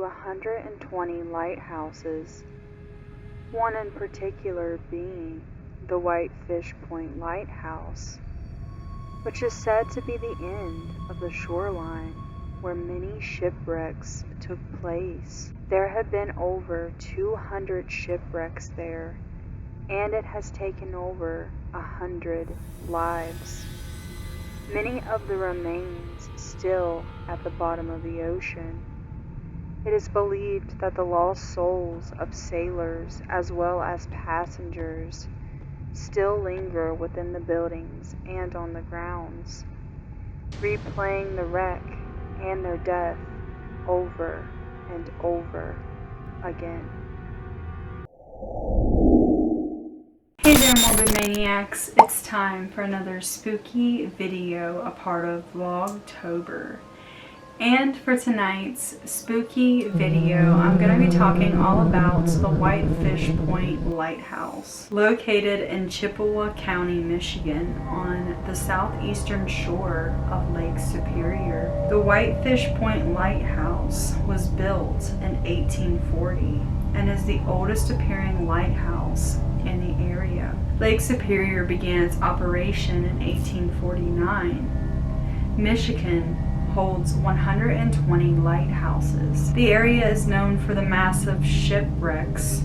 120 lighthouses, one in particular being the Whitefish Point Lighthouse, which is said to be the end of the shoreline where many shipwrecks took place. There have been over 200 shipwrecks there, and it has taken over 100 lives. Many of the remains still at the bottom of the ocean. It is believed that the lost souls of sailors as well as passengers still linger within the buildings and on the grounds, replaying the wreck and their death over and over again. Hey there, morbid maniacs. It's time for another spooky video, a part of VLOGTOBER. And for tonight's spooky video, I'm going to be talking all about the Whitefish Point Lighthouse, located in Chippewa County, Michigan, on the southeastern shore of Lake Superior. The Whitefish Point Lighthouse was built in 1840 and is the oldest appearing lighthouse in the area. Lake Superior began its operation in 1849. Michigan holds 120 lighthouses. The area is known for the massive shipwrecks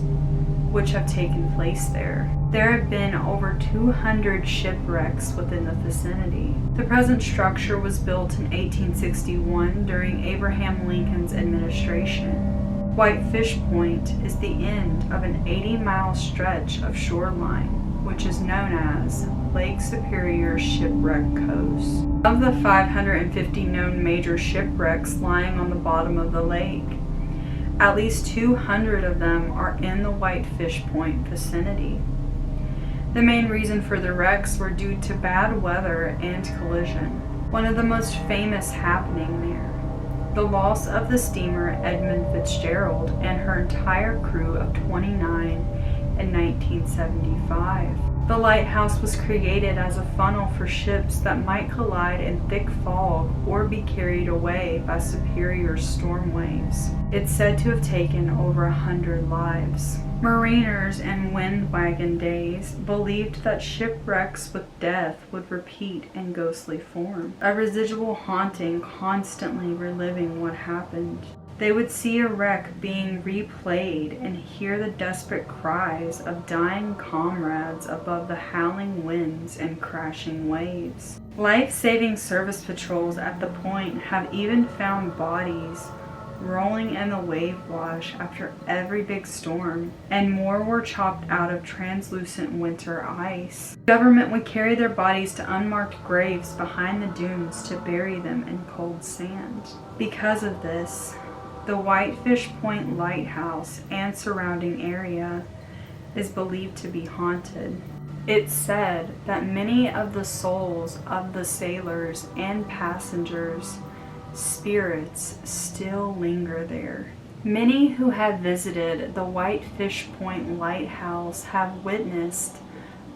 which have taken place there. There have been over 200 shipwrecks within the vicinity. The present structure was built in 1861 during Abraham Lincoln's administration. Whitefish Point is the end of an 80-mile stretch of shoreline, which is known as Lake Superior Shipwreck Coast. Of the 550 known major shipwrecks lying on the bottom of the lake, at least 200 of them are in the Whitefish Point vicinity. The main reason for the wrecks were due to bad weather and collision. One of the most famous happening there, the loss of the steamer Edmund Fitzgerald and her entire crew of 29 in 1975. The lighthouse was created as a funnel for ships that might collide in thick fog or be carried away by superior storm waves. It's said to have taken over 100 lives. Mariners in wind wagon days believed that shipwrecks with death would repeat in ghostly form, a residual haunting constantly reliving what happened. They would see a wreck being replayed and hear the desperate cries of dying comrades above the howling winds and crashing waves. Life-saving service patrols at the point have even found bodies rolling in the wave wash after every big storm, and more were chopped out of translucent winter ice. The government would carry their bodies to unmarked graves behind the dunes to bury them in cold sand. Because of this, the Whitefish Point Lighthouse and surrounding area is believed to be haunted. It's said that many of the souls of the sailors and passengers' spirits still linger there. Many who have visited the Whitefish Point Lighthouse have witnessed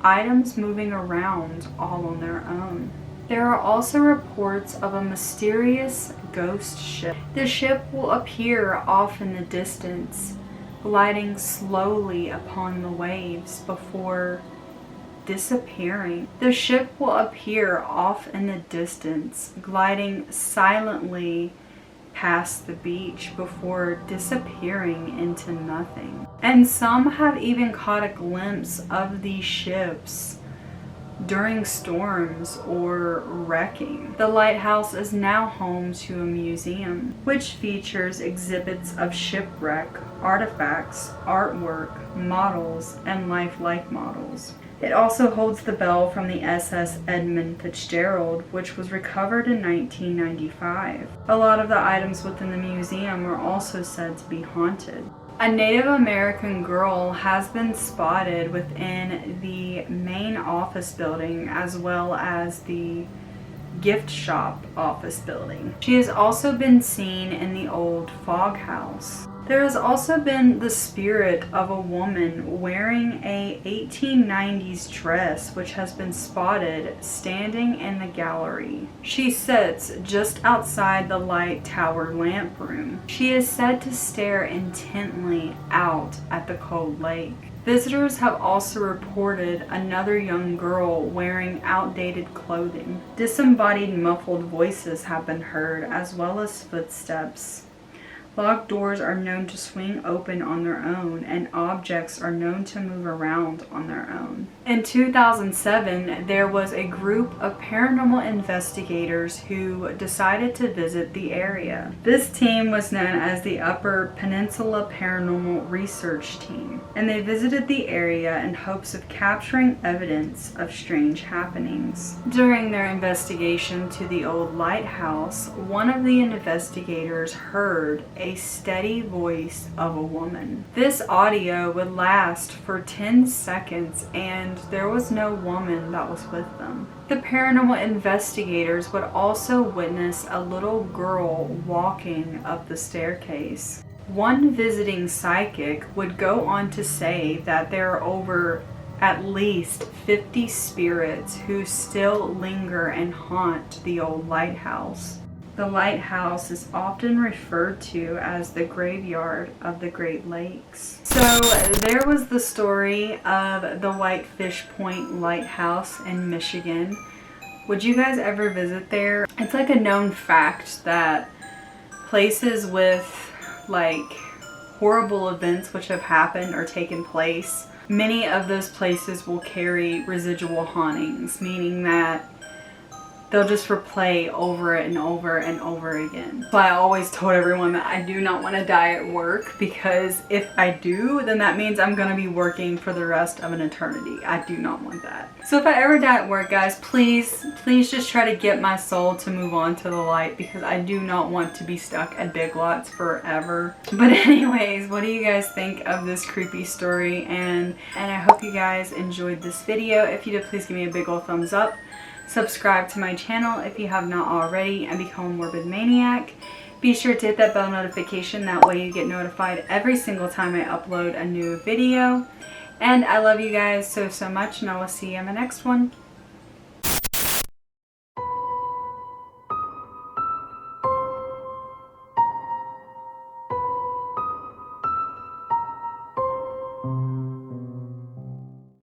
items moving around all on their own. There are also reports of a mysterious ghost ship. The ship will appear off in the distance, gliding slowly upon the waves before disappearing. The ship will appear off in the distance, gliding silently past the beach before disappearing into nothing. And some have even caught a glimpse of these ships during storms or wrecking. The lighthouse is now home to a museum, which features exhibits of shipwreck, artifacts, artwork, models, and lifelike models. It also holds the bell from the SS Edmund Fitzgerald, which was recovered in 1995. A lot of the items within the museum are also said to be haunted. A Native American girl has been spotted within the main office building as well as the gift shop office building. She has also been seen in the old fog house. There has also been the spirit of a woman wearing a 1890s dress which has been spotted standing in the gallery. She sits just outside the light tower lamp room. She is said to stare intently out at the cold lake. Visitors have also reported another young girl wearing outdated clothing. Disembodied muffled voices have been heard, as well as footsteps. Locked doors are known to swing open on their own, and objects are known to move around on their own. In 2007, there was a group of paranormal investigators who decided to visit the area. This team was known as the Upper Peninsula Paranormal Research Team, and they visited the area in hopes of capturing evidence of strange happenings. During their investigation to the old lighthouse, one of the investigators heard a steady voice of a woman. This audio would last for 10 seconds, and there was no woman that was with them. The paranormal investigators would also witness a little girl walking up the staircase. One visiting psychic would go on to say that there are over at least 50 spirits who still linger and haunt the old lighthouse. The lighthouse is often referred to as the graveyard of the Great Lakes. So there was the story of the Whitefish Point Lighthouse in Michigan. Would you guys ever visit there? It's like a known fact that places with like horrible events which have happened or taken place, many of those places will carry residual hauntings, meaning that they'll just replay over and over and over again. So I always told everyone that I do not want to die at work, because if I do, then that means I'm going to be working for the rest of an eternity. I do not want that. So if I ever die at work, guys, please just try to get my soul to move on to the light, because I do not want to be stuck at Big Lots forever. But anyways, what do you guys think of this creepy story? And I hope you guys enjoyed this video. If you did, please give me a big old thumbs up. Subscribe to my channel if you have not already, and become a morbid maniac. Be sure to hit that bell notification, that way you get notified every single time I upload a new video. And I love you guys so much, and I will see you in the next one.